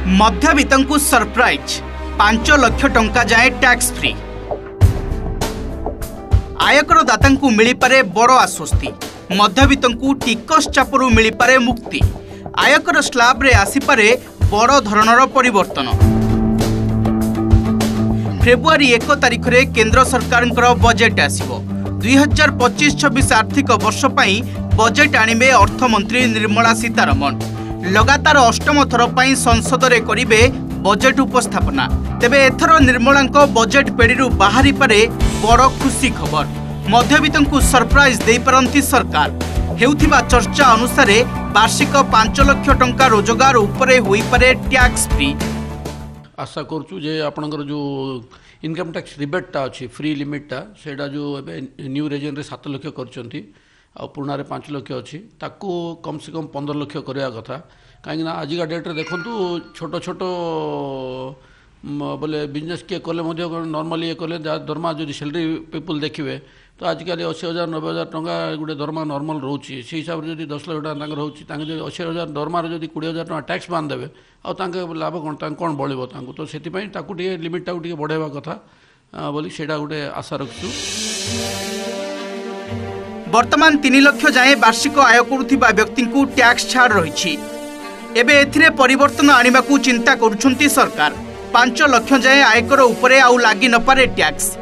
मध्यवित्तंकु surprise 5 lakh टंका जाए tax free. आयकर दातांकु मिलिपारे बड़ आश्वस्ति। मध्यवित्तंकु टिकस चापरू मिलिपारे मुक्ति। आयकर स्लैब रे आसीपारे बड़ धरणर परिवर्तन। फेब्रुआरी 1 तारिख रे केंद्र सरकार बजेट आसिबो। 2025-26 आर्थिक वर्ष पई बजेट आनिबे अर्थमंत्री निर्मला सीतारमण। लगातार अष्टम थर पई संसद रे करिबे बजेट उपस्थापना। तेबे एथर निर्मलांको बजेट पेड़ीरू बाहरी पारे बड़ खुशी खबर। मध्यवित्तंकु सरप्राइज देई पारंती सरकार। हेउथिबा चर्चा अनुसार वार्षिक 5 लाख टंका रोजगार उपरे होई पारे टैक्स फ्री। आशा करूँ जे आपणकर जो इनकम टैक्स रिबेटा अच्छी फ्री लिमिटा सेटा जो न्यू रेजन रे 7 लाख करचंती आ पुराना रे 5 लाख अच्छी ताकू कम से कम 15 लाख करवा कथा। कहीं आजिका डेट रे देखंतु छोट छोट बोले बिजनेस किए कले नॉर्मली ये कले दरमा जो सैलरी पीपल देखिए तो आजिकल 80,000 90,000 टंका गोटे दरमा नॉर्मल रोचे से हिसाब से जब 10 लाख टका रोचे 80,000 दरमार जब 20,000 टका टैक्स बांधदेवे आगे लाभ कौन बढ़ो तो से लिमिट टाक बढ़ावा कथा बोली से गोटे आशा रखु। वर्तमान 3 लाख जाए वार्षिक आय करुवा व्यक्ति को टैक्स छाड़ रही। एबे एथिरे परिवर्तन आनिबा को चिंता करुछंती सरकार। 5 लाख जाए आयकर उपरे आउ लागी न पारे टैक्स।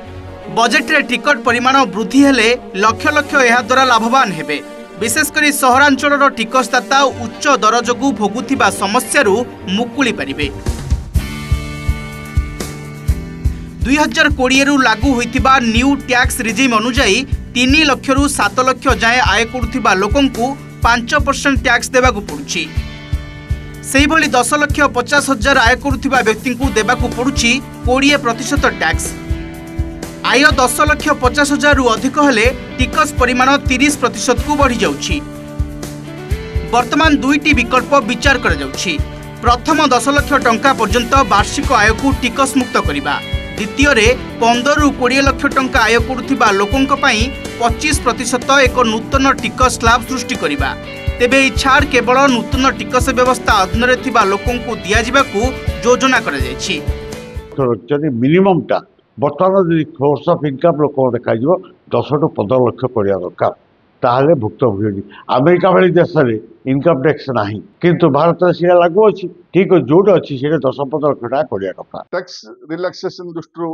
बजेट रे टिकट परिमाण वृद्धि हेले लक्ष लक्ष एहा द्वारा लाभवान हेबे। विशेषकर सहरांचल टिकसदाता उच्च दर जोगु भोगुथिबा समस्यारू मुकुली पारिबे। 2020 रु लागू होइतिबा न्यू टैक्स रिजिम अनुसार 3 लाख रु 7 लाख जाए आय करुथिबा लोकंकु 5% टैक्स देबाकु पड़ुछि। सेही भली 10,50,000 आय करुथिबा व्यक्ति को देबाकु पड़ुछि 20% टैक्स। आय 10,50,000 रु अधिक हेले टिकस परिमाण 30% को बढ़ी जाउछि। वर्तमान दुईटी विकल्प विचार करा जाउछि। प्रथम 10 लाख टंका पर्यंत वार्षिक आय को टिकस मुक्त करिबा। द्वितीय रे 15 रु 20 लाख टंका आय करुथिबा लोकंक पई 25% एक नूतन टिकस स्लैब सृष्टि करिबा। तेबे ई छाड़ केवल नूतन टिकस व्यवस्था अधीन रे थिबा लोकंकु दिया जिबाकू योजना करा जायछि। तो जदि मिनिमम टा वर्तमान जदि सोर्स ऑफ इनकम लोक देखा 10 टू 15 लाख करिया दरकार ताहले भुक्तभोगी। अमेरिका भली देश रे इनकम टैक्स नाही किंतु भारत रे सिया लागू अछि। ठीक जोट अछि से 10-15 लाख टका करिया दरकार। टैक्स रिलैक्सेशन दृष्टि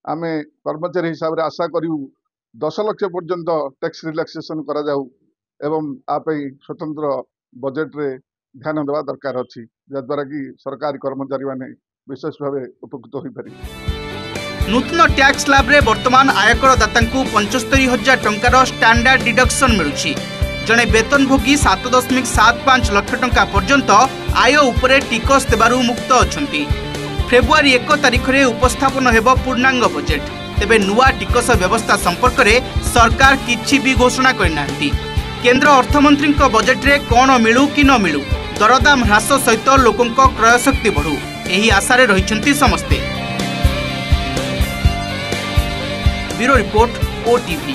आमे कर्मचारी हिसाब रे आशा करिउ 10 लाख पर्यंत टैक्स रिलैक्सेशन करा जाऊ एवं आपई स्वतंत्र बजेट रे ध्यान देवा दरकार अछि जद्वारा कि सरकारी कर्मचारी माने विशेष भावे उपकृत होई पारि। नूतन टैक्स स्लैब रे वर्तमान आयकर दातांकु 75,000 टंकार स्टैंडर्ड डिडक्शन मिलुछि। जणे वेतनभोगी 7.75 लाख टंका पर्यंत आय उपरे टिकस देबारु मुक्त अछंती। फेब्रुआरी 1 तारिख रे उपस्थापन हेबो पूर्णांग बजेट। तेबे नुआ टिकस व्यवस्था संपर्क रे सरकार किछि भी घोषणा करनांती। केंद्र अर्थमंत्री बजेट रे कौन मिलू कि न मिलू दरदाम ह्रास सहित लोकों क्रय शक्ति बढ़ू यही आशारे रहिछंती समस्ते। Bureau report OTV।